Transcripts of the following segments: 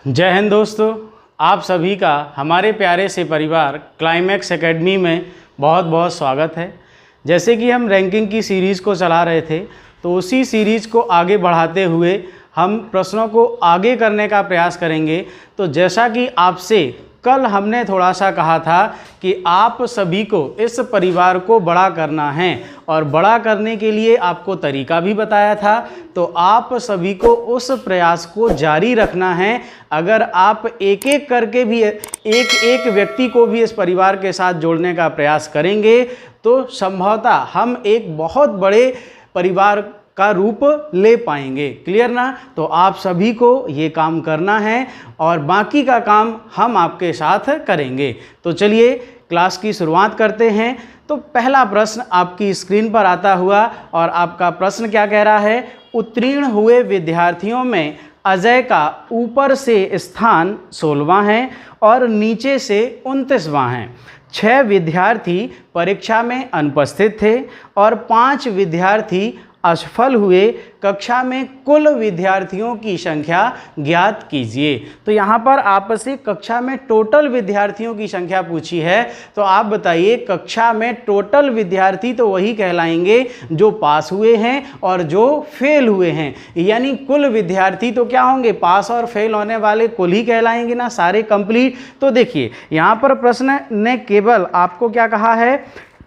जय हिंद दोस्तों, आप सभी का हमारे प्यारे से परिवार क्लाइमैक्स एकेडमी में बहुत बहुत स्वागत है। जैसे कि हम रैंकिंग की सीरीज़ को चला रहे थे, तो उसी सीरीज़ को आगे बढ़ाते हुए हम प्रश्नों को आगे करने का प्रयास करेंगे। तो जैसा कि आपसे कल हमने थोड़ा सा कहा था कि आप सभी को इस परिवार को बड़ा करना है और बड़ा करने के लिए आपको तरीका भी बताया था, तो आप सभी को उस प्रयास को जारी रखना है। अगर आप एक एक करके भी एक व्यक्ति को भी इस परिवार के साथ जोड़ने का प्रयास करेंगे तो संभवतः हम एक बहुत बड़े परिवार का रूप ले पाएंगे। क्लियर ना? तो आप सभी को ये काम करना है और बाकी का काम हम आपके साथ करेंगे। तो चलिए क्लास की शुरुआत करते हैं। तो पहला प्रश्न आपकी स्क्रीन पर आता हुआ, और आपका प्रश्न क्या कह रहा है? उत्तीर्ण हुए विद्यार्थियों में अजय का ऊपर से स्थान 16वां है और नीचे से 29वां है। 6 विद्यार्थी परीक्षा में अनुपस्थित थे और 5 विद्यार्थी असफल हुए। कक्षा में कुल विद्यार्थियों की संख्या ज्ञात कीजिए। तो यहाँ पर आपसे कक्षा में टोटल विद्यार्थियों की संख्या पूछी है, तो आप बताइए कक्षा में टोटल विद्यार्थी तो वही कहलाएंगे जो पास हुए हैं और जो फेल हुए हैं, यानी कुल विद्यार्थी तो क्या होंगे? पास और फेल होने वाले कुल ही कहलाएंगे ना, सारे कंप्लीट। तो देखिए यहाँ पर प्रश्न ने केवल आपको क्या कहा है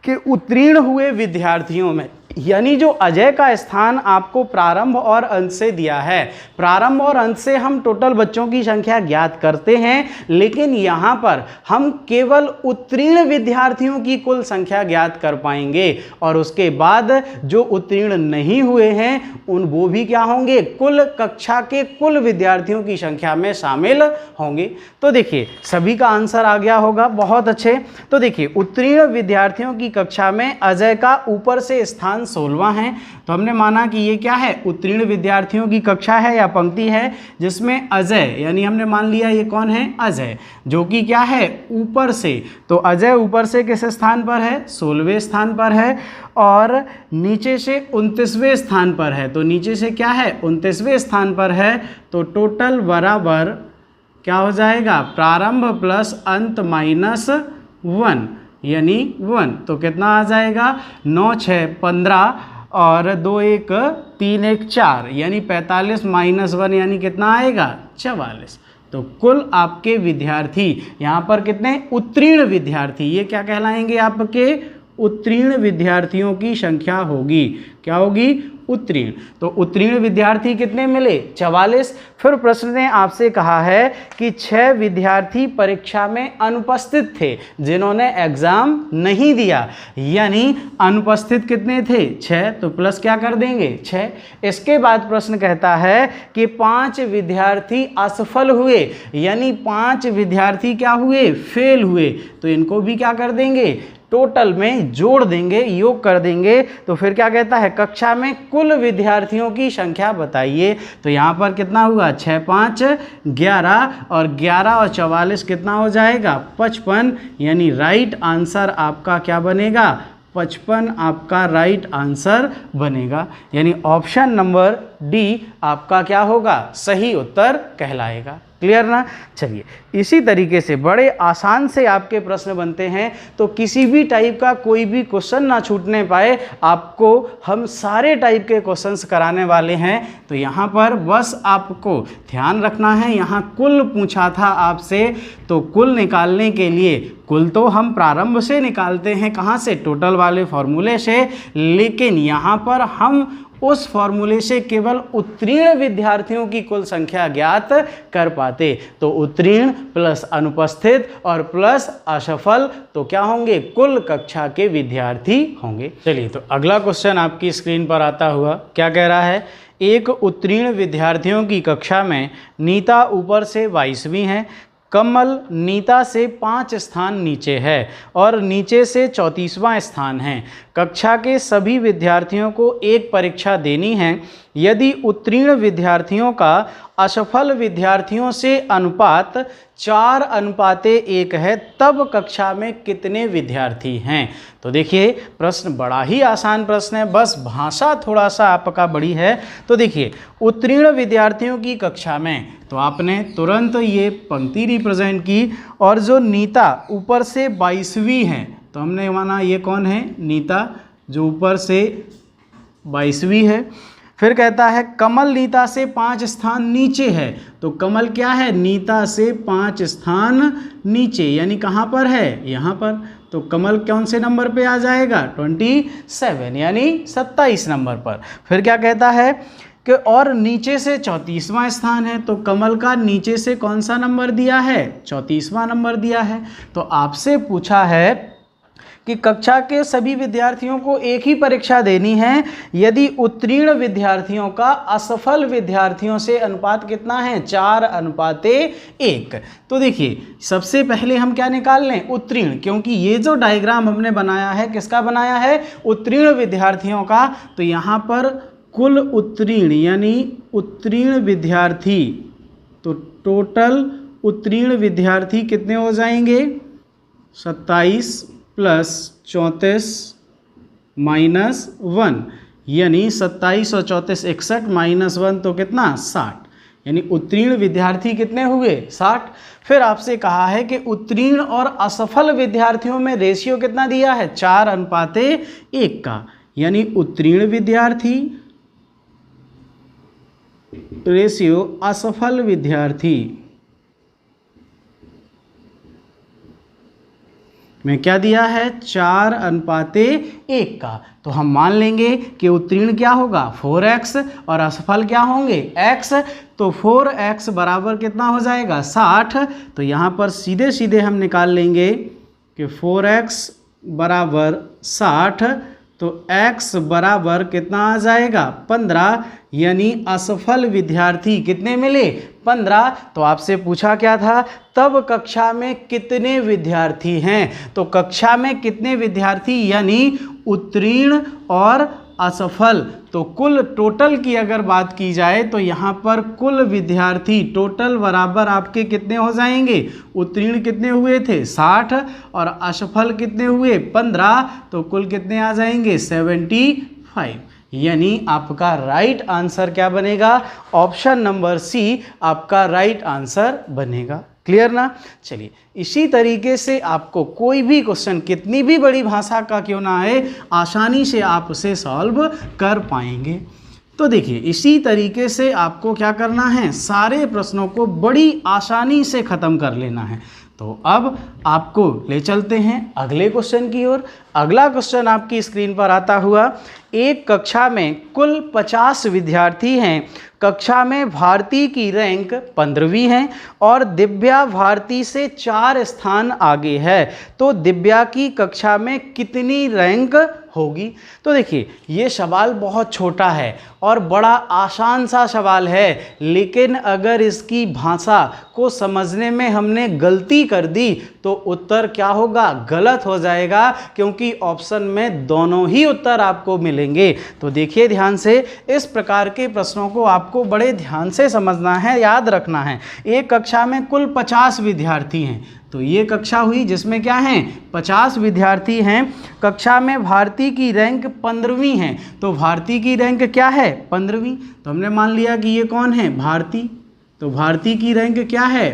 कि उत्तीर्ण हुए विद्यार्थियों में, यानी जो अजय का स्थान आपको प्रारंभ और अंत से दिया है। प्रारंभ और अंत से हम टोटल बच्चों की संख्या ज्ञात करते हैं, लेकिन यहाँ पर हम केवल उत्तीर्ण विद्यार्थियों की कुल संख्या ज्ञात कर पाएंगे और उसके बाद जो उत्तीर्ण नहीं हुए हैं उन वो भी क्या होंगे? कुल कक्षा के कुल विद्यार्थियों की संख्या में शामिल होंगे। तो देखिए सभी का आंसर आ गया होगा, बहुत अच्छे। तो देखिए उत्तीर्ण विद्यार्थियों की कक्षा में अजय का ऊपर से स्थान 16वां है, तो हमने माना कि ये क्या है? उत्तीर्ण विद्यार्थियों की कक्षा है या पंक्ति है जिसमें अजय, यानी हमने मान लिया ये कौन है? अजय, जो कि क्या है? ऊपर से। तो अजय ऊपर से किस स्थान पर है? 16वें स्थान पर है और नीचे से 29वें स्थान पर है। तो नीचे से क्या है? 29वें स्थान पर है। तो टोटल बराबर क्या हो जाएगा? प्रारंभ प्लस अंत माइनस 1, यानी 1। तो कितना आ जाएगा? 9 6 15 और 2 1 3 1 4, यानी 45 माइनस 1, यानी कितना आएगा? 44। तो कुल आपके विद्यार्थी यहाँ पर कितने? उत्तीर्ण विद्यार्थी, ये क्या कहलाएंगे? आपके उत्तीर्ण विद्यार्थियों की संख्या होगी। क्या होगी? उत्तीर्ण। तो उत्तीर्ण विद्यार्थी कितने मिले? 44। फिर प्रश्न ने आपसे कहा है कि 6 विद्यार्थी परीक्षा में अनुपस्थित थे, जिन्होंने एग्जाम नहीं दिया, यानी अनुपस्थित कितने थे? 6। तो प्लस क्या कर देंगे? 6। इसके बाद प्रश्न कहता है कि 5 विद्यार्थी असफल हुए, यानी 5 विद्यार्थी क्या हुए? फेल हुए। तो इनको भी क्या कर देंगे? टोटल में जोड़ देंगे, योग कर देंगे। तो फिर क्या कहता है? कक्षा में कुल विद्यार्थियों की संख्या बताइए। तो यहाँ पर कितना हुआ? 6 5 11 और 11 और 44 कितना हो जाएगा? 55, यानी राइट आंसर आपका क्या बनेगा? 55 आपका राइट आंसर बनेगा, यानी ऑप्शन नंबर डी आपका क्या होगा? सही उत्तर कहलाएगा। क्लियर ना? चलिए इसी तरीके से बड़े आसान से आपके प्रश्न बनते हैं, तो किसी भी टाइप का कोई भी क्वेश्चन ना छूटने पाए, आपको हम सारे टाइप के क्वेश्चंस कराने वाले हैं। तो यहाँ पर बस आपको ध्यान रखना है, यहाँ कुल पूछा था आपसे, तो कुल निकालने के लिए कुल तो हम प्रारंभ से निकालते हैं, कहाँ से? टोटल वाले फॉर्मूले से, लेकिन यहाँ पर हम उस फॉर्मूले से केवल उत्तीर्ण विद्यार्थियों की कुल संख्या ज्ञात कर पाते। तो उत्तीर्ण प्लस अनुपस्थित और प्लस असफल, तो क्या होंगे? कुल कक्षा के विद्यार्थी होंगे। चलिए तो अगला क्वेश्चन आपकी स्क्रीन पर आता हुआ क्या कह रहा है? एक उत्तीर्ण विद्यार्थियों की कक्षा में नीता ऊपर से 22वीं है, कमल नीता से 5 स्थान नीचे है और नीचे से 34वां स्थान है। कक्षा के सभी विद्यार्थियों को एक परीक्षा देनी है। यदि उत्तीर्ण विद्यार्थियों का असफल विद्यार्थियों से अनुपात 4:1 है, तब कक्षा में कितने विद्यार्थी हैं। तो देखिए प्रश्न बड़ा ही आसान प्रश्न है, बस भाषा थोड़ा सा आपका बड़ी है। तो देखिए उत्तीर्ण विद्यार्थियों की कक्षा में, तो आपने तुरंत ये पंक्ति रिप्रेजेंट की, और जो नीता ऊपर से 22वीं है, तो हमने माना ये कौन है, नीता जो ऊपर से 22वीं है। फिर कहता है कमल नीता से 5 स्थान नीचे है, तो कमल क्या है, नीता से 5 स्थान नीचे, यानी कहाँ पर है, यहाँ पर। तो कमल कौन से नंबर पे आ जाएगा, 27, यानी 27 नंबर पर। फिर क्या कहता है कि और नीचे से 34वां स्थान है, तो कमल का नीचे से कौन सा नंबर दिया है, 34वां नंबर दिया है। तो आपसे पूछा है कि कक्षा के सभी विद्यार्थियों को एक ही परीक्षा देनी है, यदि उत्तीर्ण विद्यार्थियों का असफल विद्यार्थियों से अनुपात कितना है, 4:1। तो देखिए सबसे पहले हम क्या निकाल लें, उत्तीर्ण, क्योंकि ये जो डायग्राम हमने बनाया है किसका बनाया है, उत्तीर्ण विद्यार्थियों का। तो यहाँ पर कुल उत्तीर्ण यानी उत्तीर्ण विद्यार्थी, तो टोटल उत्तीर्ण विद्यार्थी कितने हो जाएंगे, 27 प्लस 34 माइनस 1, यानी 27 और 34 61 माइनस 1 तो कितना 60, यानी उत्तीर्ण विद्यार्थी कितने हुए 60। फिर आपसे कहा है कि उत्तीर्ण और असफल विद्यार्थियों में रेशियो कितना दिया है, 4:1 का, यानी उत्तीर्ण विद्यार्थी रेशियो असफल विद्यार्थी में क्या दिया है, 4:1 का। तो हम मान लेंगे कि उत्तीर्ण क्या होगा 4x और असफल क्या होंगे x। तो 4x बराबर कितना हो जाएगा 60। तो यहाँ पर सीधे सीधे हम निकाल लेंगे कि 4x बराबर 60, तो x बराबर कितना आ जाएगा 15, यानी असफल विद्यार्थी कितने मिले 15। तो आपसे पूछा क्या था, तब कक्षा में कितने विद्यार्थी हैं। तो कक्षा में कितने विद्यार्थी यानी उत्तीर्ण और असफल, तो कुल टोटल की अगर बात की जाए तो यहाँ पर कुल विद्यार्थी टोटल बराबर आपके कितने हो जाएंगे, उत्तीर्ण कितने हुए थे 60 और असफल कितने हुए 15, तो कुल कितने आ जाएंगे 75, यानी आपका राइट आंसर क्या बनेगा, ऑप्शन नंबर सी आपका राइट आंसर बनेगा। क्लियर ना। चलिए इसी तरीके से आपको कोई भी क्वेश्चन कितनी भी बड़ी भाषा का क्यों ना आए, आसानी से आप उसे सॉल्व कर पाएंगे। तो देखिए इसी तरीके से आपको क्या करना है, सारे प्रश्नों को बड़ी आसानी से ख़त्म कर लेना है। तो अब आपको ले चलते हैं अगले क्वेश्चन की ओर। अगला क्वेश्चन आपकी स्क्रीन पर आता हुआ, एक कक्षा में कुल 50 विद्यार्थी हैं, कक्षा में भारती की रैंक 15वीं है और दिव्या भारती से 4 स्थान आगे है, तो दिव्या की कक्षा में कितनी रैंक होगी। तो देखिए ये सवाल बहुत छोटा है और बड़ा आसान सा सवाल है, लेकिन अगर इसकी भाषा को समझने में हमने गलती कर दी तो उत्तर क्या होगा, गलत हो जाएगा, क्योंकि ऑप्शन में दोनों ही उत्तर आपको मिलेंगे। तो देखिए ध्यान से, इस प्रकार के प्रश्नों को आपको बड़े ध्यान से समझना है, याद रखना है। एक कक्षा में कुल 50 विद्यार्थी हैं, तो ये कक्षा हुई जिसमें क्या हैं 50 विद्यार्थी हैं। कक्षा में भारती की रैंक 15वीं है, तो भारती की रैंक क्या है 15वीं, तो हमने मान लिया कि ये कौन है भारती, तो भारती की रैंक क्या है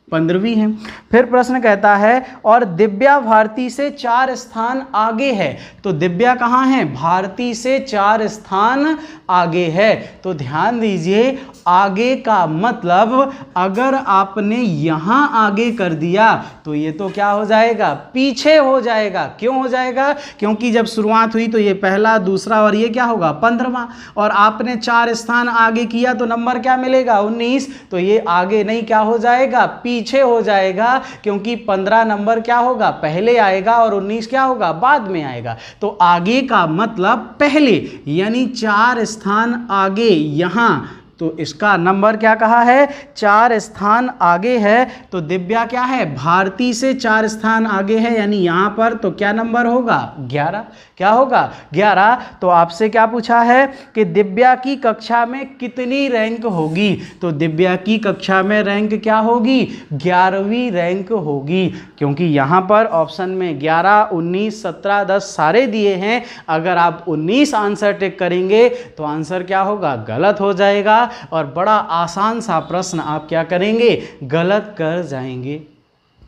15वीं है। फिर प्रश्न कहता है और दिव्या भारती से 4 स्थान आगे है, तो दिव्या कहाँ है, भारती से 4 स्थान आगे है। तो ध्यान दीजिए, आगे का मतलब अगर आपने यहाँ आगे कर दिया तो ये तो क्या हो जाएगा, पीछे हो जाएगा। क्यों हो जाएगा, क्योंकि जब शुरुआत हुई तो ये पहला, दूसरा और ये क्या होगा 15वां, और आपने 4 स्थान आगे किया तो नंबर क्या मिलेगा 19, तो ये आगे नहीं क्या हो जाएगा, पीछे हो जाएगा, क्योंकि 15 नंबर क्या होगा पहले आएगा और 19 क्या होगा बाद में आएगा। तो आगे का मतलब पहले, यानी 4 स्थान आगे यहाँ, तो इसका नंबर क्या कहा है, 4 स्थान आगे है। तो दिव्या क्या है, भारती से 4 स्थान आगे है, यानी यहाँ पर तो क्या नंबर होगा, 11। क्या होगा, 11। तो आपसे क्या पूछा है कि दिव्या की कक्षा में कितनी रैंक होगी, तो दिव्या की कक्षा में रैंक क्या होगी, 11वीं रैंक होगी, क्योंकि यहाँ पर ऑप्शन में 11, 19, 17, 10 सारे दिए हैं। अगर आप 19 आंसर टिक करेंगे तो आंसर क्या होगा, गलत हो जाएगा और बड़ा आसान सा प्रश्न आप क्या करेंगे, गलत कर जाएंगे।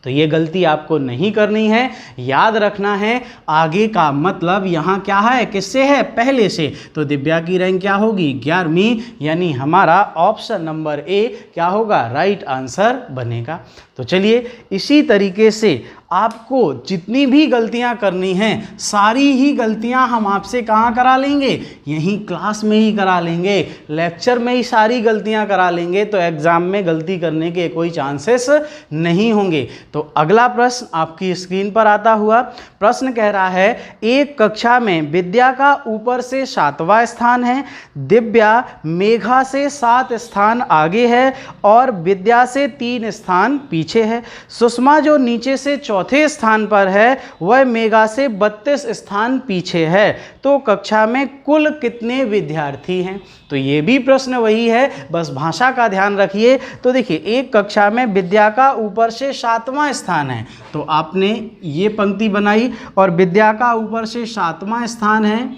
तो ये गलती आपको नहीं करनी है, याद रखना है आगे का मतलब यहाँ क्या है, किससे है, पहले से। तो दिव्या की रैंक क्या होगी, 11वीं, यानी हमारा ऑप्शन नंबर ए क्या होगा, राइट आंसर बनेगा। तो चलिए इसी तरीके से आपको जितनी भी गलतियां करनी हैं, सारी ही गलतियां हम आपसे कहाँ करा लेंगे, यहीं क्लास में ही करा लेंगे, लेक्चर में ही सारी गलतियां करा लेंगे। तो एग्जाम में गलती करने के कोई चांसेस नहीं होंगे। तो अगला प्रश्न आपकी स्क्रीन पर आता हुआ प्रश्न कह रहा है, एक कक्षा में विद्या का ऊपर से 7वां स्थान है, दिव्या मेघा से 7 स्थान आगे है और विद्या से 3 स्थान पीछे है। सुषमा जो नीचे से चौथे स्थान पर है वह मेघा से 32 स्थान पीछे है। तो कक्षा में कुल कितने विद्यार्थी हैं। तो ये भी प्रश्न वही है, बस भाषा का ध्यान रखिए। तो देखिए एक कक्षा में विद्या का ऊपर से 7वां स्थान है, तो आपने ये पंक्ति बनाई और विद्या का ऊपर से 7वां स्थान है,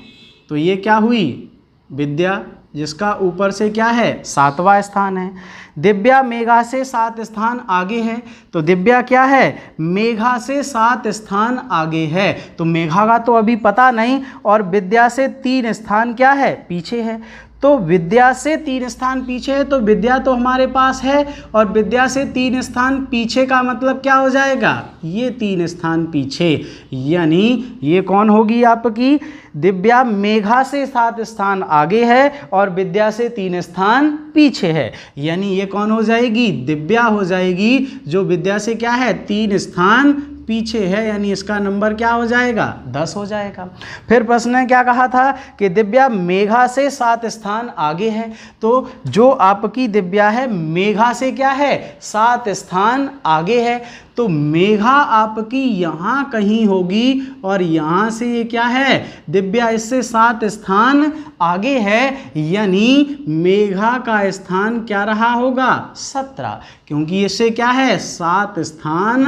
तो ये क्या हुई, विद्या जिसका ऊपर से क्या है, 7वां स्थान है। दिव्या मेघा से 7 स्थान आगे है, तो दिव्या क्या है, मेघा से 7 स्थान आगे है। तो मेघा का तो अभी पता नहीं, और विद्या से 3 स्थान क्या है, पीछे है। तो विद्या से 3 स्थान पीछे है, तो विद्या तो हमारे पास है, और विद्या से 3 स्थान पीछे का मतलब क्या हो जाएगा, ये 3 स्थान पीछे, यानी ये कौन होगी आपकी, दिव्या मेघा से 7 स्थान आगे है और विद्या से 3 स्थान पीछे है, यानी ये कौन हो जाएगी, दिव्या हो जाएगी, जो विद्या से क्या है, 3 स्थान पीछे है, यानी इसका नंबर क्या हो जाएगा, 10 हो जाएगा। फिर प्रश्न ने क्या कहा था कि दिव्या मेघा से 7 स्थान आगे है, तो जो आपकी दिव्या है मेघा से क्या है, 7 स्थान आगे है। तो मेघा आपकी यहाँ कहीं होगी और यहाँ से ये क्या है, दिव्या इससे 7 स्थान आगे है, यानी मेघा का स्थान क्या रहा होगा, 17, क्योंकि इससे क्या है, 7 स्थान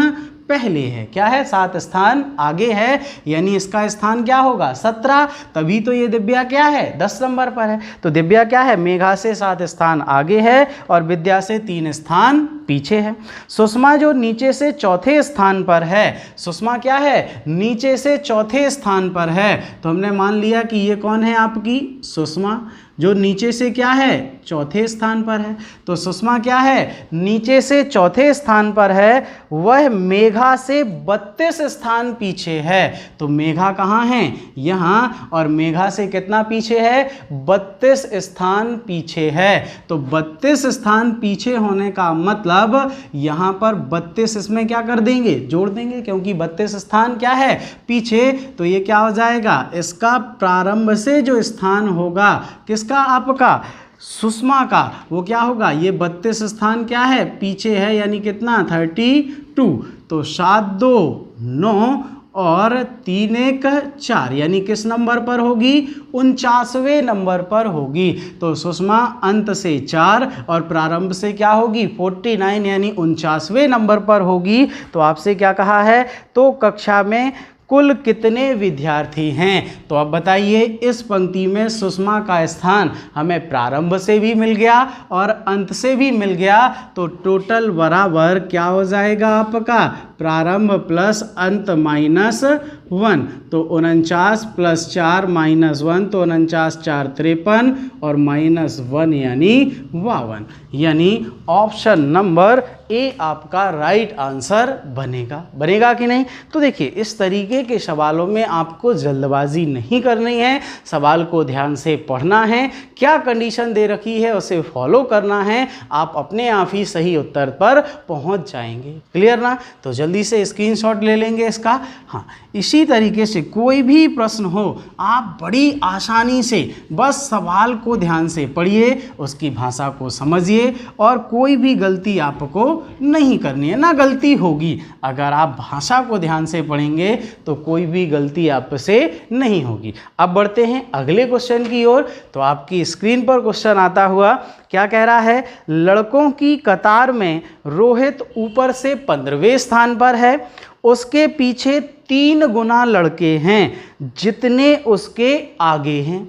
पहले है, क्या है, 7 स्थान आगे है, यानी इसका स्थान क्या होगा, 17। तभी तो ये दिव्या क्या है, 10 नंबर पर है। तो दिव्या क्या है, मेघा से 7 स्थान आगे है और विद्या से 3 स्थान पीछे है। सुषमा जो नीचे से चौथे स्थान पर है, सुषमा क्या है, नीचे से चौथे स्थान पर है, तो हमने मान लिया कि ये कौन है आपकी, सुषमा, जो नीचे से क्या है, चौथे स्थान पर है। तो सुषमा क्या है, नीचे से चौथे स्थान पर है, वह मेघा से 32 स्थान पीछे है। तो मेघा कहाँ है, यहाँ, और मेघा से कितना पीछे है, 32 स्थान पीछे है। तो 32 स्थान पीछे होने का मतलब यहाँ पर 32 इसमें क्या कर देंगे, जोड़ देंगे, क्योंकि 32 स्थान क्या है, पीछे। तो ये क्या हो जाएगा, इसका प्रारंभ से जो स्थान होगा, किसका, आपका सुषमा का, वो क्या होगा, ये 32 स्थान क्या है, पीछे है, यानी कितना, 32। तो 7 2 9 और 3 1 4, यानी किस नंबर पर होगी, 49वें नंबर पर होगी। तो सुषमा अंत से 4 और प्रारंभ से क्या होगी, 49, यानी 49वें नंबर पर होगी। तो आपसे क्या कहा है, तो कक्षा में कुल कितने विद्यार्थी हैं। तो अब बताइए, इस पंक्ति में सुषमा का स्थान हमें प्रारंभ से भी मिल गया और अंत से भी मिल गया, तो टोटल बराबर क्या हो जाएगा आपका, प्रारंभ प्लस अंत माइनस 1। तो 49 प्लस 4 माइनस 1, तो 49 4 53 और माइनस 1 यानी 52, यानी ऑप्शन नंबर ए आपका राइट आंसर बनेगा। बनेगा कि नहीं। तो देखिए इस तरीके के सवालों में आपको जल्दबाजी नहीं करनी है, सवाल को ध्यान से पढ़ना है, क्या कंडीशन दे रखी है उसे फॉलो करना है, आप अपने आप ही सही उत्तर पर पहुंच जाएंगे। क्लियर ना। तो जल्दी जल्दी से स्क्रीनशॉट ले लेंगे इसका। हाँ, इसी तरीके से कोई भी प्रश्न हो आप बड़ी आसानी से बस सवाल को ध्यान से पढ़िए, उसकी भाषा को समझिए और कोई भी गलती आपको नहीं करनी है, ना गलती होगी। अगर आप भाषा को ध्यान से पढ़ेंगे तो कोई भी गलती आपसे नहीं होगी। अब बढ़ते हैं अगले क्वेश्चन की ओर। तो आपकी स्क्रीन पर क्वेश्चन आता हुआ क्या कह रहा है, लड़कों की कतार में रोहित ऊपर से 15वें स्थान पर है, उसके पीछे 3 गुना लड़के हैं जितने उसके आगे हैं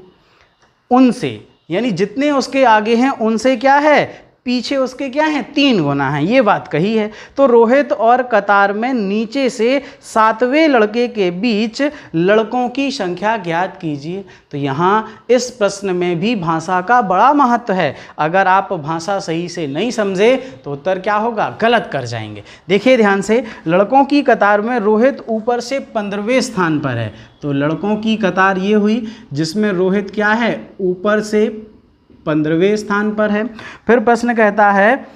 उनसे, यानी जितने उसके आगे हैं उनसे क्या है, पीछे उसके क्या हैं, 3 गुना हैं, ये बात कही है। तो रोहित और कतार में नीचे से 7वें लड़के के बीच लड़कों की संख्या ज्ञात कीजिए। तो यहाँ इस प्रश्न में भी भाषा का बड़ा महत्व है। अगर आप भाषा सही से नहीं समझे तो उत्तर क्या होगा, गलत कर जाएंगे। देखिए ध्यान से, लड़कों की कतार में रोहित ऊपर से 15वें स्थान पर है। तो लड़कों की कतार ये हुई जिसमें रोहित क्या है, ऊपर से 15वें स्थान पर है। फिर प्रश्न कहता है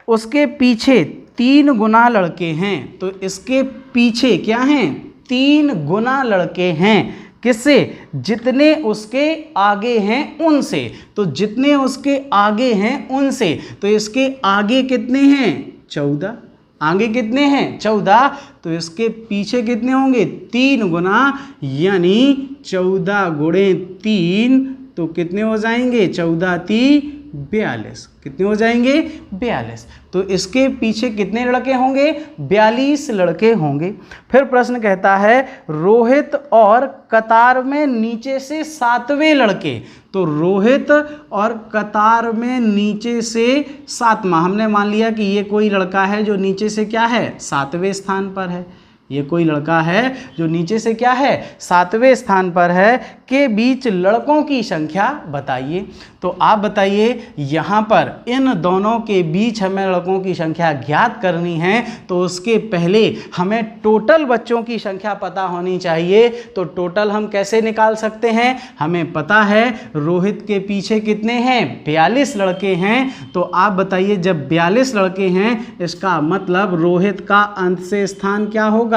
उसके पीछे 3 गुना लड़के हैं। तो इसके पीछे क्या हैं, 3 गुना लड़के हैं, किससे, जितने उसके आगे हैं उनसे। तो जितने उसके आगे हैं उनसे, तो इसके आगे कितने हैं, 14, आगे कितने हैं, 14, तो इसके पीछे कितने होंगे, 3 गुना, यानी 14 गुणे 3, तो कितने हो जाएंगे, 14 × 42, कितने हो जाएंगे, 42। तो इसके पीछे कितने लड़के होंगे, 42 लड़के होंगे। फिर प्रश्न कहता है रोहित और कतार में नीचे से 7वें लड़के। तो रोहित और कतार में नीचे से 7वां, हमने मान लिया कि ये कोई लड़का है जो नीचे से क्या है, 7वें स्थान पर है। ये कोई लड़का है जो नीचे से क्या है, 7वें स्थान पर है, के बीच लड़कों की संख्या बताइए। तो आप बताइए यहाँ पर इन दोनों के बीच हमें लड़कों की संख्या ज्ञात करनी है, तो उसके पहले हमें टोटल बच्चों की संख्या पता होनी चाहिए। तो टोटल हम कैसे निकाल सकते हैं, हमें पता है रोहित के पीछे कितने हैं, 42 लड़के हैं। तो आप बताइए जब 42 लड़के हैं इसका मतलब रोहित का अंत से स्थान क्या होगा,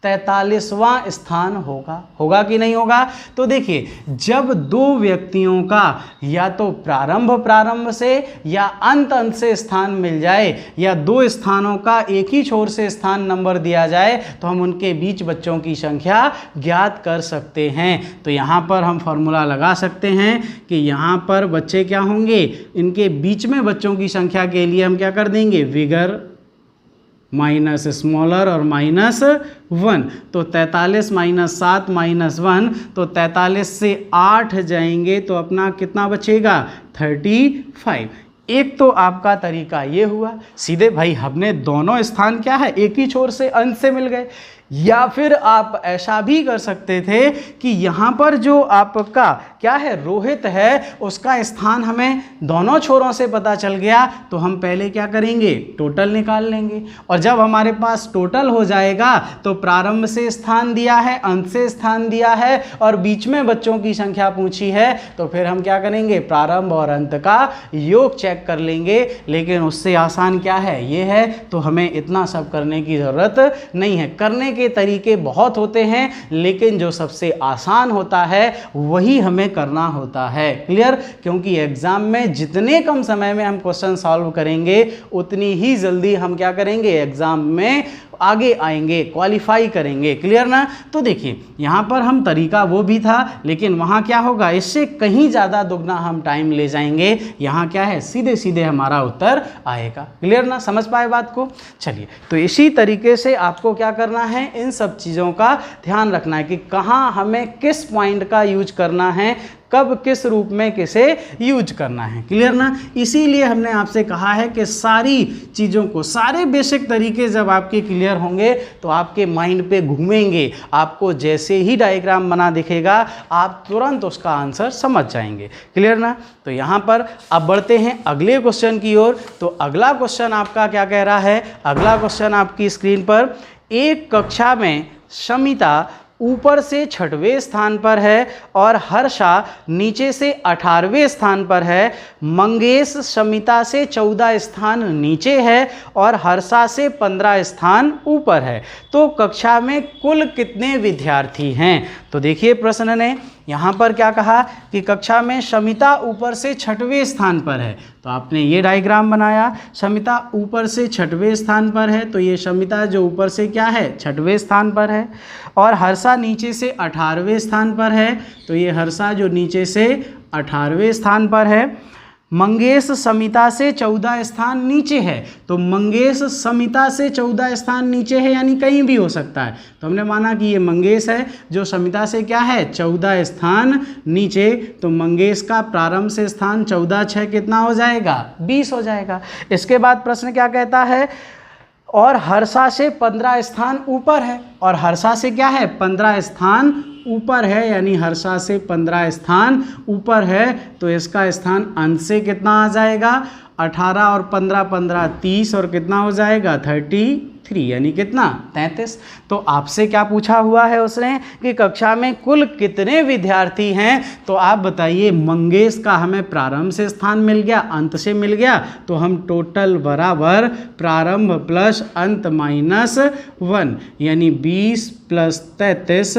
43वां स्थान होगा कि नहीं होगा। तो देखिए जब 2 व्यक्तियों का या तो प्रारंभ से या अंत से स्थान मिल जाए, या 2 स्थानों का एक ही छोर से स्थान नंबर दिया जाए, तो हम उनके बीच बच्चों की संख्या ज्ञात कर सकते हैं। तो यहाँ पर हम फॉर्मूला लगा सकते हैं कि यहाँ पर बच्चे क्या होंगे, इनके बीच में बच्चों की संख्या के लिए हम क्या कर देंगे, बिगर माइनस स्मॉलर और -1। तो 43 - 7 - 1, तो 43 से 8 जाएंगे तो अपना कितना बचेगा, 35। एक तो आपका तरीका ये हुआ, सीधे भाई हमने दोनों स्थान क्या है एक ही छोर से अंत से मिल गए। या फिर आप ऐसा भी कर सकते थे कि यहाँ पर जो आपका क्या है रोहित है उसका स्थान हमें दोनों छोरों से पता चल गया, तो हम पहले क्या करेंगे, टोटल निकाल लेंगे। और जब हमारे पास टोटल हो जाएगा तो प्रारंभ से स्थान दिया है, अंत से स्थान दिया है और बीच में बच्चों की संख्या पूछी है, तो फिर हम क्या करेंगे, प्रारंभ और अंत का योग चेक कर लेंगे। लेकिन उससे आसान क्या है, ये है, तो हमें इतना सब करने की ज़रूरत नहीं है। करने के तरीके बहुत होते हैं, लेकिन जो सबसे आसान होता है वही हमें करना होता है। क्लियर? क्योंकि एग्जाम में जितने कम समय में हम क्वेश्चन सॉल्व करेंगे उतनी ही जल्दी हम क्या करेंगे, एग्जाम में आगे आएंगे, क्वालिफाई करेंगे। क्लियर ना? तो देखिए यहाँ पर हम तरीका वो भी था, लेकिन वहाँ क्या होगा, इससे कहीं ज़्यादा दुगना हम टाइम ले जाएंगे। यहाँ क्या है, सीधे सीधे हमारा उत्तर आएगा। क्लियर ना? समझ पाए बात को? चलिए, तो इसी तरीके से आपको क्या करना है, इन सब चीज़ों का ध्यान रखना है कि कहाँ हमें किस पॉइंट का यूज करना है, कब किस रूप में किसे यूज करना है। क्लियर ना? इसीलिए हमने आपसे कहा है कि सारी चीज़ों को, सारे बेसिक तरीके जब आपके क्लियर होंगे तो आपके माइंड पे घूमेंगे। आपको जैसे ही डायग्राम बना दिखेगा आप तुरंत उसका आंसर समझ जाएंगे। क्लियर ना? तो यहाँ पर अब बढ़ते हैं अगले क्वेश्चन की ओर। तो अगला क्वेश्चन आपका क्या कह रहा है, अगला क्वेश्चन आपकी स्क्रीन पर, एक कक्षा में शमिता ऊपर से 6वें स्थान पर है और हर्षा नीचे से 18वें स्थान पर है, मंगेश शमिता से 14 स्थान नीचे है और हर्षा से 15 स्थान ऊपर है। तो कक्षा में कुल कितने विद्यार्थी हैं? तो देखिए प्रश्न ने यहाँ पर क्या कहा कि कक्षा में शमिता ऊपर से 6वें स्थान पर है, तो आपने ये डायग्राम बनाया, शमिता ऊपर से 6वें स्थान पर है, तो ये शमिता जो ऊपर से क्या है 6वें स्थान पर है, और हर्षा नीचे से 18वें स्थान पर है, तो ये हर्षा जो नीचे से 18वें स्थान पर है। मंगेश समिता से 14 स्थान नीचे है, तो मंगेश समिता से 14 स्थान नीचे है यानी कहीं भी हो सकता है, तो हमने माना कि ये मंगेश है जो समिता से क्या है 14 स्थान नीचे, तो मंगेश का प्रारंभ से स्थान 14 6 कितना हो जाएगा 20 हो जाएगा। इसके बाद प्रश्न क्या कहता है, और हर्षा से 15 स्थान ऊपर है, और हर्षा से क्या है 15 स्थान ऊपर है, यानी हर्षा से 15 स्थान ऊपर है, तो इसका स्थान अंश से कितना आ जाएगा 18 और 15 15 30 और कितना हो जाएगा 33, यानी कितना 33। तो आपसे क्या पूछा हुआ है उसने कि कक्षा में कुल कितने विद्यार्थी हैं, तो आप बताइए। मंगेश का हमें प्रारंभ से स्थान मिल गया, अंत से मिल गया, तो हम टोटल बराबर प्रारंभ प्लस अंत -1 यानी 20 + 33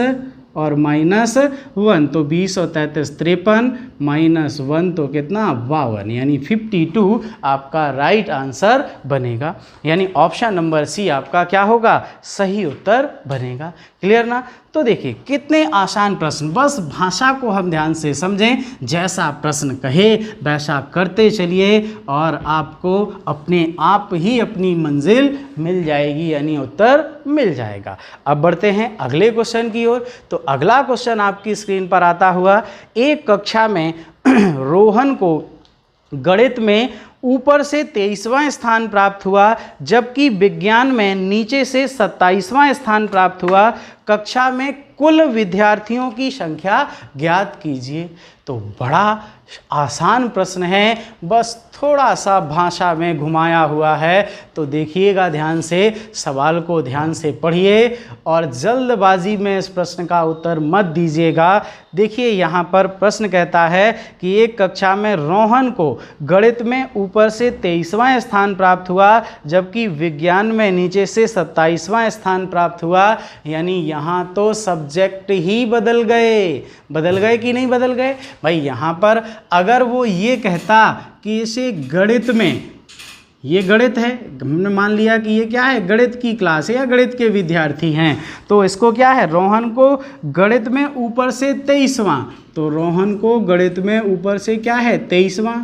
और -1, तो 20 और 33 53 -1 तो कितना 52, यानी 52 आपका राइट आंसर बनेगा, यानी ऑप्शन नंबर सी आपका क्या होगा सही उत्तर बनेगा। क्लियर ना? तो देखिए कितने आसान प्रश्न, बस भाषा को हम ध्यान से समझें, जैसा प्रश्न कहे वैसा करते चलिए और आपको अपने आप ही अपनी मंजिल मिल जाएगी, यानी उत्तर मिल जाएगा। अब बढ़ते हैं अगले क्वेश्चन की ओर। तो अगला क्वेश्चन आपकी स्क्रीन पर आता हुआ, एक कक्षा में रोहन को गणित में ऊपर से 23वां स्थान प्राप्त हुआ, जबकि विज्ञान में नीचे से 27वां स्थान प्राप्त हुआ। कक्षा में कुल विद्यार्थियों की संख्या ज्ञात कीजिए। तो बड़ा आसान प्रश्न है, बस थोड़ा सा भाषा में घुमाया हुआ है, तो देखिएगा ध्यान से, सवाल को ध्यान से पढ़िए और जल्दबाजी में इस प्रश्न का उत्तर मत दीजिएगा। देखिए यहाँ पर प्रश्न कहता है कि एक कक्षा में रोहन को गणित में ऊपर से 23वां स्थान प्राप्त हुआ, जबकि विज्ञान में नीचे से 27वां स्थान प्राप्त हुआ, यानी यहाँ तो सब्जेक्ट ही बदल गए कि नहीं बदल गए भाई। यहाँ पर अगर वो ये कहता कि इसे गणित में, ये गणित है, हमने मान लिया कि ये क्या है गणित की क्लास है या गणित के विद्यार्थी हैं, तो इसको क्या है रोहन को गणित में ऊपर से 23वां, तो रोहन को गणित में ऊपर से क्या है 23वां।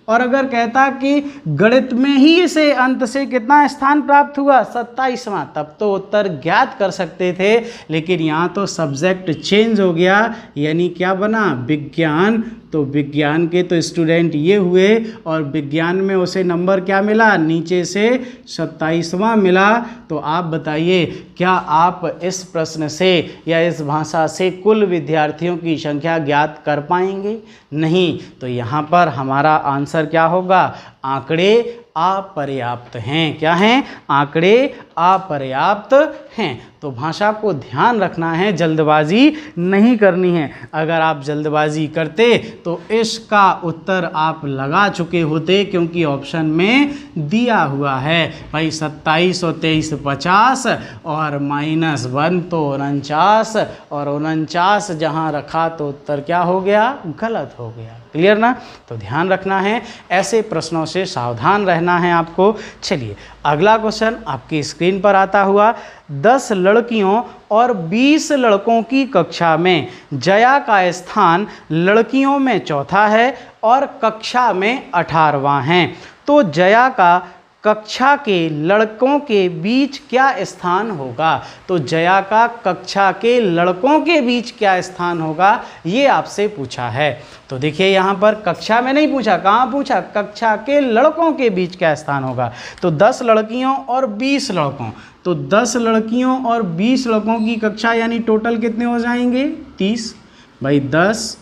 और अगर कहता कि गणित में ही इसे अंत से कितना स्थान प्राप्त हुआ 27वां, तब तो उत्तर ज्ञात कर सकते थे, लेकिन यहाँ तो सब्जेक्ट चेंज हो गया, यानी क्या बना विज्ञान। तो विज्ञान के तो स्टूडेंट ये हुए और विज्ञान में उसे नंबर क्या मिला नीचे से 27वां मिला। तो आप बताइए क्या आप इस प्रश्न से या इस भाषा से कुल विद्यार्थियों की संख्या ज्ञात कर पाएंगे? नहीं। तो यहाँ पर हमारा आंसर क्या होगा, आंकड़े अपर्याप्त हैं। क्या हैं? आंकड़े अपर्याप्त हैं। तो भाषा को ध्यान रखना है, जल्दबाजी नहीं करनी है। अगर आप जल्दबाजी करते तो इसका उत्तर आप लगा चुके होते, क्योंकि ऑप्शन में दिया हुआ है भाई 27 और 23 50 और -1 तो 49, और 49 जहाँ रखा तो उत्तर क्या हो गया, गलत हो गया। क्लियर ना? तो ध्यान रखना है, ऐसे प्रश्नों से सावधान रहना है आपको। चलिए अगला क्वेश्चन आपकी स्क्रीन पर आता हुआ, 10 लड़कियों और 20 लड़कों की कक्षा में जया का स्थान लड़कियों में चौथा है और कक्षा में 18वां है। तो जया का कक्षा के लड़कों के बीच क्या स्थान होगा? तो जया का कक्षा के लड़कों के बीच क्या स्थान होगा, ये आपसे पूछा है। तो देखिए यहाँ पर कक्षा में नहीं पूछा, कहाँ पूछा, कक्षा के लड़कों के बीच क्या स्थान होगा। तो 10 लड़कियों और 20 लड़कों, तो 10 लड़कियों और 20 लड़कों की कक्षा, यानी टोटल कितने हो जाएंगे 30 भाई, 10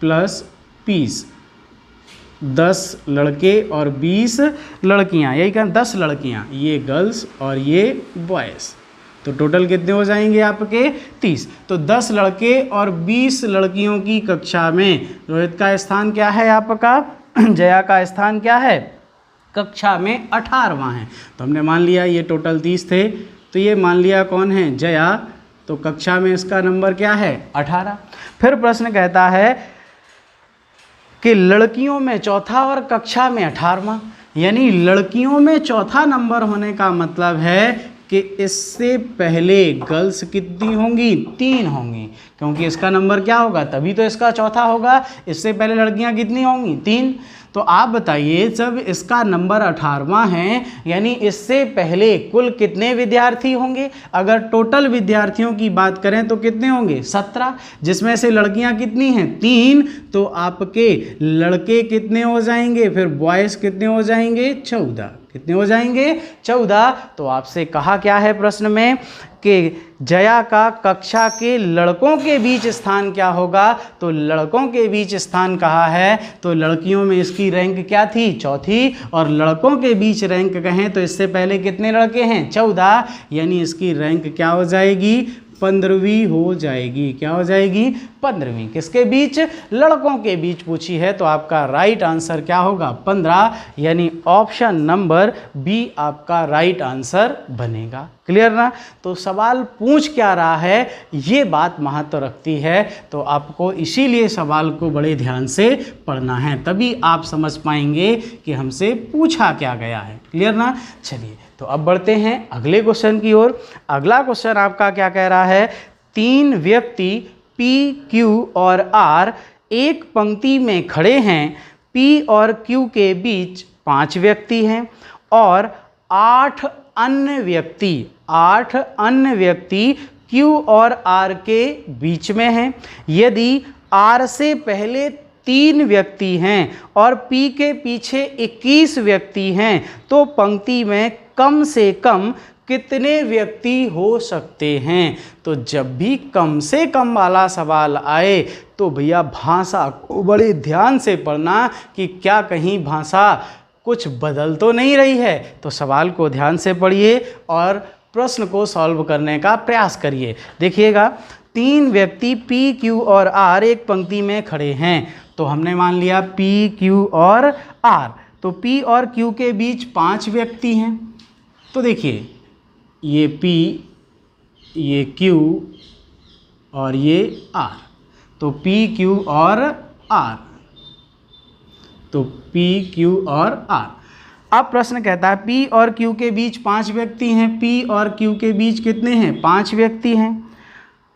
+ 20, 10 लड़के और 20 लड़कियां, यही कहा 10 लड़कियां, ये गर्ल्स और ये बॉयज़। तो टोटल कितने हो जाएंगे आपके 30। तो 10 लड़के और 20 लड़कियों की कक्षा में रोहित का स्थान क्या है आपका, जया का स्थान क्या है, कक्षा में 18वां है। तो हमने मान लिया ये टोटल 30 थे, तो ये मान लिया कौन है, जया। तो कक्षा में इसका नंबर क्या है, 18। फिर प्रश्न कहता है कि लड़कियों में चौथा और कक्षा में 18वां, यानी लड़कियों में चौथा नंबर होने का मतलब है कि इससे पहले गर्ल्स कितनी होंगी, 3 होंगी, क्योंकि इसका नंबर क्या होगा, तभी तो इसका चौथा होगा। इससे पहले लड़कियां कितनी होंगी, 3। तो आप बताइए जब इसका नंबर 18वां है, यानी इससे पहले कुल कितने विद्यार्थी होंगे। अगर टोटल विद्यार्थियों की बात करें तो कितने होंगे, 17, जिसमें से लड़कियां कितनी हैं, 3। तो आपके लड़के कितने हो जाएंगे, फिर बॉयज़ कितने हो जाएंगे, 14। कितने हो जाएंगे, 14। तो आपसे कहा क्या है प्रश्न में कि जया का कक्षा के लड़कों के बीच स्थान क्या होगा, तो लड़कों के बीच स्थान कहा है, तो लड़कियों में इसकी रैंक क्या थी, चौथी, और लड़कों के बीच रैंक कहें तो इससे पहले कितने लड़के हैं, 14, यानी इसकी रैंक क्या हो जाएगी, 15वीं हो जाएगी। क्या हो जाएगी, 15वीं। किसके बीच, लड़कों के बीच पूछी है, तो आपका राइट आंसर क्या होगा, 15, यानी ऑप्शन नंबर बी आपका राइट आंसर बनेगा। क्लियर ना। तो सवाल पूछ क्या रहा है ये बात महत्व रखती है, तो आपको इसीलिए सवाल को बड़े ध्यान से पढ़ना है, तभी आप समझ पाएंगे कि हमसे पूछा क्या गया है। क्लियर ना। चलिए तो अब बढ़ते हैं अगले क्वेश्चन की ओर। अगला क्वेश्चन आपका क्या कह रहा है, 3 व्यक्ति P, Q और R एक पंक्ति में खड़े हैं। P और Q के बीच 5 व्यक्ति हैं और 8 अन्य व्यक्ति Q और R के बीच में हैं। यदि R से पहले 3 व्यक्ति हैं और P के पीछे 21 व्यक्ति हैं, तो पंक्ति में कम से कम कितने व्यक्ति हो सकते हैं। तो जब भी कम से कम वाला सवाल आए तो भैया भाषा को बड़े ध्यान से पढ़ना कि क्या कहीं भाषा कुछ बदल तो नहीं रही है। तो सवाल को ध्यान से पढ़िए और प्रश्न को सॉल्व करने का प्रयास करिए। देखिएगा, 3 व्यक्ति P, Q और R एक पंक्ति में खड़े हैं। तो हमने मान लिया P, Q और R। तो P और Q के बीच 5 व्यक्ति हैं। तो देखिए ये P, ये Q और ये R। तो P, Q और R। तो P, Q और R। अब प्रश्न कहता है P और Q के बीच 5 व्यक्ति हैं। P और Q के बीच कितने हैं, 5 व्यक्ति हैं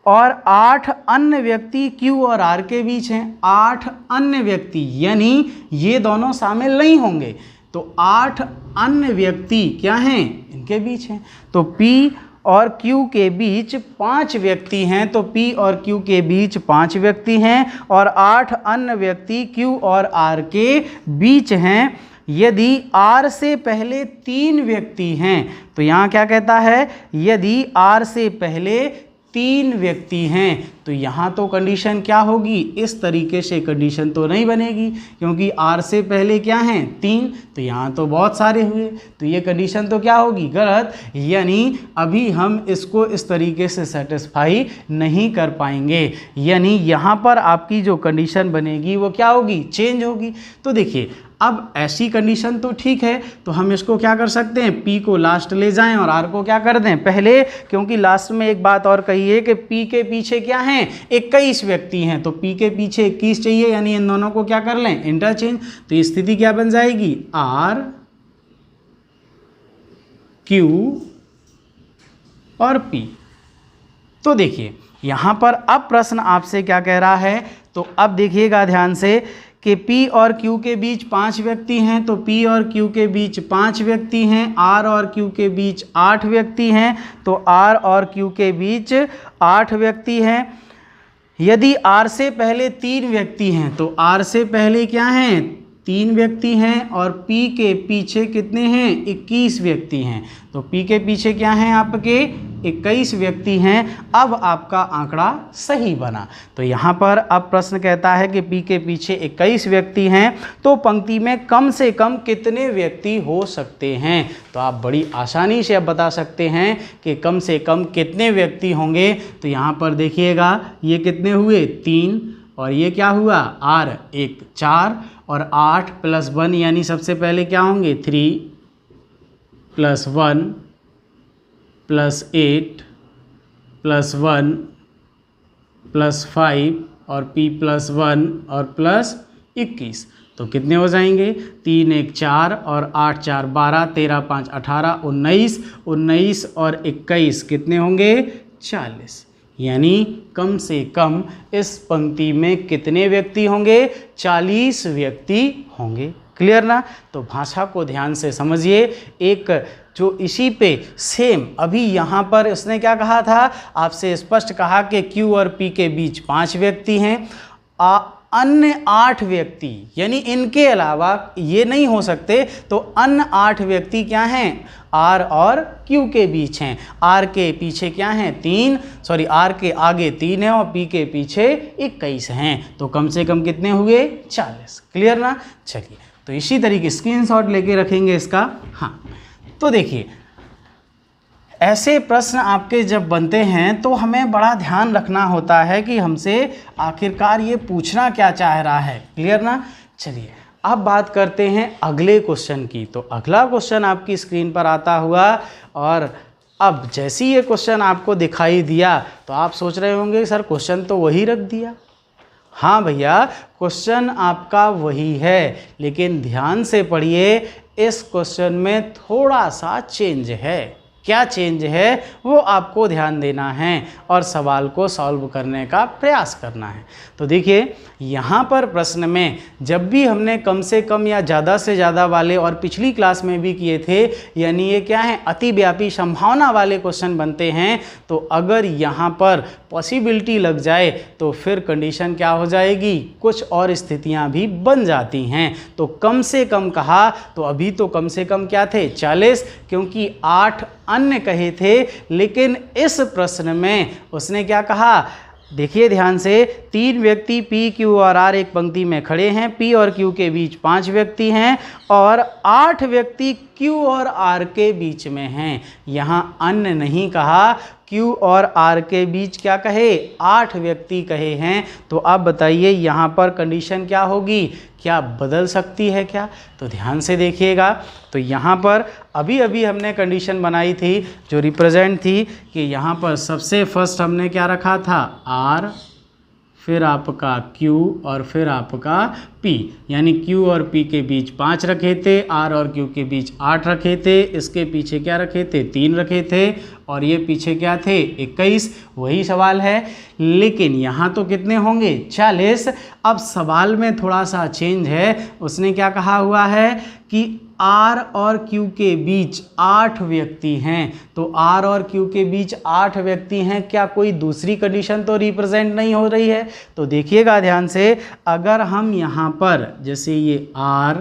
और 8 अन्य व्यक्ति Q और R के बीच हैं। 8 अन्य व्यक्ति यानी ये दोनों शामिल नहीं होंगे, तो 8 अन्य व्यक्ति क्या हैं, इनके बीच हैं। तो P और Q के बीच 5 व्यक्ति हैं। तो P और Q के बीच 5 व्यक्ति हैं और 8 अन्य व्यक्ति Q और R के बीच हैं। यदि R से पहले 3 व्यक्ति हैं, तो यहाँ क्या कहता है, यदि R से पहले 3 व्यक्ति हैं, तो यहाँ तो कंडीशन क्या होगी, इस तरीके से कंडीशन तो नहीं बनेगी, क्योंकि R से पहले क्या हैं, 3। तो यहाँ तो बहुत सारे हुए, तो ये कंडीशन तो क्या होगी, गलत। यानी अभी हम इसको इस तरीके से सेटिस्फाई नहीं कर पाएंगे। यानी यहाँ पर आपकी जो कंडीशन बनेगी वो क्या होगी, चेंज होगी। तो देखिए अब ऐसी कंडीशन तो ठीक है, तो हम इसको क्या कर सकते हैं, P को लास्ट ले जाएं और R को क्या कर दें पहले, क्योंकि लास्ट में एक बात और कही है कि P के पीछे क्या हैं, 21 व्यक्ति हैं। तो P के पीछे 21 चाहिए, यानी इन दोनों को क्या कर लें, इंटरचेंज। तो स्थिति क्या बन जाएगी, R, Q और P। तो देखिए यहाँ पर अब प्रश्न आपसे क्या कह रहा है, तो अब देखिएगा ध्यान से कि P और Q के बीच 5 व्यक्ति हैं। तो P और Q के बीच 5 व्यक्ति हैं। R और Q के बीच 8 व्यक्ति हैं। तो R और Q के बीच 8 व्यक्ति हैं। यदि R से पहले 3 व्यक्ति हैं, तो R से पहले क्या हैं, 3 व्यक्ति हैं और P के पीछे कितने हैं, 21 व्यक्ति हैं। तो P के पीछे क्या हैं आपके 21 व्यक्ति हैं। अब आपका आंकड़ा सही बना। तो यहाँ पर अब प्रश्न कहता है कि P के पीछे 21 व्यक्ति हैं तो पंक्ति में कम से कम कितने व्यक्ति हो सकते हैं। तो आप बड़ी आसानी से अब बता सकते हैं कि कम से कम कितने व्यक्ति होंगे। तो यहाँ पर देखिएगा ये कितने हुए 3 और ये क्या हुआ R 1 4 और 8 + 1 यानी सबसे पहले क्या होंगे 3 + 1 + 8 + 1 + 5 और P + 1 और +21। तो कितने हो जाएंगे 3 1 4 और 8 4 12 13 5 18 19 19 और 21 कितने होंगे 40। यानी कम से कम इस पंक्ति में कितने व्यक्ति होंगे 40 व्यक्ति होंगे। क्लियर ना। तो भाषा को ध्यान से समझिए। एक जो इसी पे सेम अभी यहाँ पर उसने क्या कहा था, आपसे स्पष्ट कहा कि Q और P के बीच 5 व्यक्ति हैं। अन्य 8 व्यक्ति यानी इनके अलावा ये नहीं हो सकते, तो अन्य 8 व्यक्ति क्या हैं R और Q के बीच हैं। R के पीछे क्या हैं 3, सॉरी R के आगे 3 है और P के पीछे 21 हैं। तो कम से कम कितने हुए 40। क्लियर ना। चलिए तो इसी तरीके स्क्रीनशॉट लेके रखेंगे इसका। हाँ तो देखिए ऐसे प्रश्न आपके जब बनते हैं तो हमें बड़ा ध्यान रखना होता है कि हमसे आखिरकार ये पूछना क्या चाह रहा है। क्लियर ना। चलिए अब बात करते हैं अगले क्वेश्चन की। तो अगला क्वेश्चन आपकी स्क्रीन पर आता हुआ, और अब जैसे ही ये क्वेश्चन आपको दिखाई दिया तो आप सोच रहे होंगे सर क्वेश्चन तो वही रख दिया। हाँ भैया क्वेश्चन आपका वही है, लेकिन ध्यान से पढ़िए इस क्वेश्चन में थोड़ा सा चेंज है। क्या चेंज है वो आपको ध्यान देना है और सवाल को सॉल्व करने का प्रयास करना है। तो देखिए यहाँ पर प्रश्न में जब भी हमने कम से कम या ज़्यादा से ज़्यादा वाले, और पिछली क्लास में भी किए थे, यानी ये क्या है अतिव्यापी संभावना वाले क्वेश्चन बनते हैं, तो अगर यहाँ पर पॉसिबिलिटी लग जाए तो फिर कंडीशन क्या हो जाएगी, कुछ और स्थितियाँ भी बन जाती हैं। तो कम से कम कहा तो अभी तो कम से कम क्या थे 40, क्योंकि 8 अन्य कहे थे। लेकिन इस प्रश्न में उसने क्या कहा, देखिए ध्यान से, 3 व्यक्ति P Q और R एक पंक्ति में खड़े हैं। P और Q के बीच 5 व्यक्ति हैं और 8 व्यक्ति Q और R के बीच में हैं। यहाँ अन्य नहीं कहा, Q और R के बीच क्या कहे 8 व्यक्ति कहे हैं। तो आप बताइए यहाँ पर कंडीशन क्या होगी, क्या बदल सकती है क्या। तो ध्यान से देखिएगा। तो यहाँ पर अभी अभी हमने कंडीशन बनाई थी जो रिप्रेजेंट थी कि यहाँ पर सबसे फर्स्ट हमने क्या रखा था R, फिर आपका Q और फिर आपका P, यानी Q और P के बीच 5 रखे थे, R और Q के बीच 8 रखे थे, इसके पीछे क्या रखे थे 3 रखे थे, और ये पीछे क्या थे 21। वही सवाल है, लेकिन यहाँ तो कितने होंगे 40। अब सवाल में थोड़ा सा चेंज है। उसने क्या कहा हुआ है कि R और Q के बीच 8 व्यक्ति हैं। तो R और Q के बीच 8 व्यक्ति हैं, क्या कोई दूसरी कंडीशन तो रिप्रेजेंट नहीं हो रही है। तो देखिएगा ध्यान से, अगर हम यहाँ पर जैसे ये R,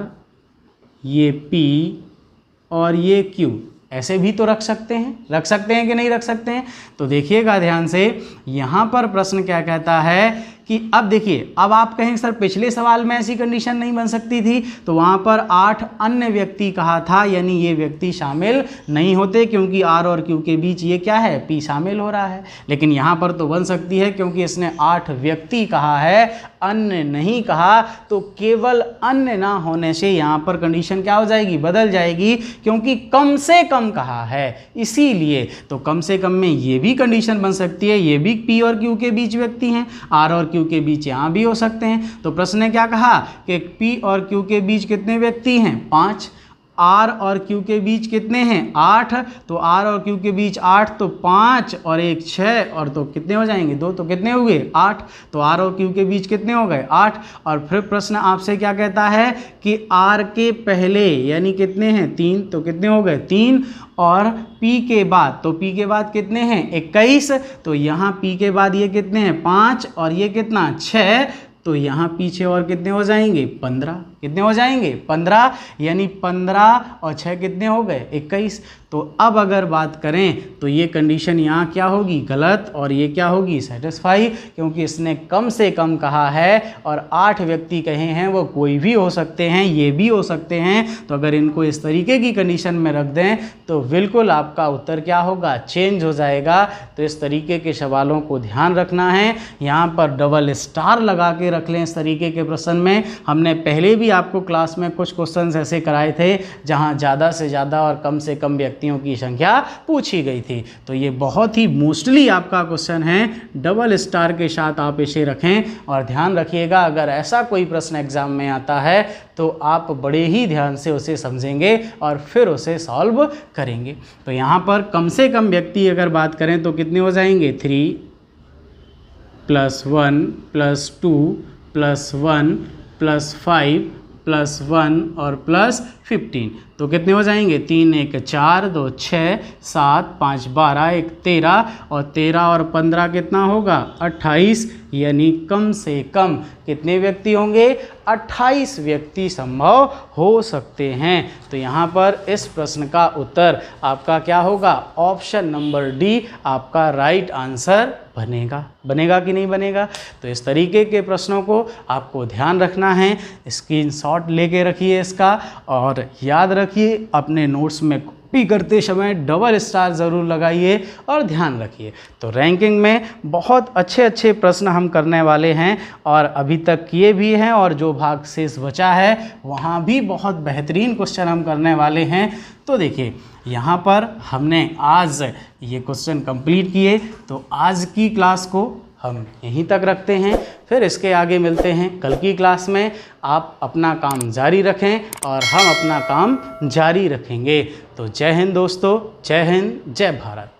ये P और ये Q ऐसे भी तो रख सकते हैं कि नहीं रख सकते हैं। तो देखिएगा ध्यान से, यहाँ पर प्रश्न क्या कहता है कि अब देखिए, अब आप कहें सर पिछले सवाल में ऐसी कंडीशन नहीं बन सकती थी, तो वहाँ पर 8 अन्य व्यक्ति कहा था, यानी ये व्यक्ति शामिल नहीं होते, क्योंकि R और Q के बीच ये क्या है P शामिल हो रहा है। लेकिन यहाँ पर तो बन सकती है, क्योंकि इसने 8 व्यक्ति कहा है, अन्य नहीं कहा। तो केवल अन्य ना होने से यहाँ पर कंडीशन क्या हो जाएगी, बदल जाएगी, क्योंकि कम से कम कहा है इसीलिए। तो कम से कम में ये भी कंडीशन बन सकती है, ये भी P और Q के बीच व्यक्ति हैं, R और Q के बीच यहाँ भी हो सकते हैं। तो प्रश्न ने क्या कहा कि P और Q के बीच कितने व्यक्ति हैं 5, R और Q के बीच कितने हैं 8। तो R और Q के बीच 8, तो 5 और 1 6, और तो कितने हो जाएंगे 2, तो कितने हुए 8। तो R और Q के बीच कितने हो गए 8। और फिर प्रश्न आपसे क्या कहता है कि R के पहले यानी कितने हैं 3, तो कितने हो गए 3, और P के बाद, तो P के बाद कितने हैं 21। तो यहाँ P के बाद ये कितने हैं 5 और ये कितना 6, तो यहाँ पीछे और कितने हो जाएंगे 15। कितने हो जाएंगे 15, यानी 15 और 6 कितने हो गए 21। तो अब अगर बात करें तो ये कंडीशन यहाँ क्या होगी गलत और ये क्या होगी सेटिस्फाई, क्योंकि इसने कम से कम कहा है और 8 व्यक्ति कहे हैं, वो कोई भी हो सकते हैं, ये भी हो सकते हैं। तो अगर इनको इस तरीके की कंडीशन में रख दें तो बिल्कुल आपका उत्तर क्या होगा चेंज हो जाएगा। तो इस तरीके के सवालों को ध्यान रखना है, यहाँ पर डबल स्टार लगा के रख लें इस तरीके के प्रश्न में। हमने पहले भी आपको क्लास में कुछ क्वेश्चन ऐसे कराए थे जहाँ ज़्यादा से ज़्यादा और कम से कम व्यक्तियों की संख्या पूछी गई थी। तो ये बहुत ही मोस्टली आपका क्वेश्चन है, डबल स्टार के साथ आप इसे रखें और ध्यान रखिएगा अगर ऐसा कोई प्रश्न एग्जाम में आता है तो आप बड़े ही ध्यान से उसे समझेंगे और फिर उसे सॉल्व करेंगे। तो यहाँ पर कम से कम व्यक्ति अगर बात करें तो कितने हो जाएंगे 3 + 1 + 2 + 1 + 5 + 1 और +15, तो कितने हो जाएंगे 3 1 4 2 6 7 5 12 1 13 और 13 और 15 कितना होगा 28, यानी कम से कम कितने व्यक्ति होंगे 28 व्यक्ति संभव हो सकते हैं। तो यहाँ पर इस प्रश्न का उत्तर आपका क्या होगा ऑप्शन नंबर डी आपका राइट आंसर बनेगा। बनेगा कि नहीं बनेगा। तो इस तरीके के प्रश्नों को आपको ध्यान रखना है, स्क्रीनशॉट लेके रखिए इसका और याद रखिए अपने नोट्स में कॉपी करते समय डबल स्टार ज़रूर लगाइए और ध्यान रखिए। तो रैंकिंग में बहुत अच्छे अच्छे प्रश्न हम करने वाले हैं और अभी तक किए भी हैं और जो भाग शेष बचा है वहाँ भी बहुत बेहतरीन क्वेश्चन हम करने वाले हैं। तो देखिए यहाँ पर हमने आज ये क्वेश्चन कंप्लीट किए, तो आज की क्लास को हम यहीं तक रखते हैं, फिर इसके आगे मिलते हैं कल की क्लास में। आप अपना काम जारी रखें और हम अपना काम जारी रखेंगे। तो जय हिंद दोस्तों, जय हिंद, जय भारत।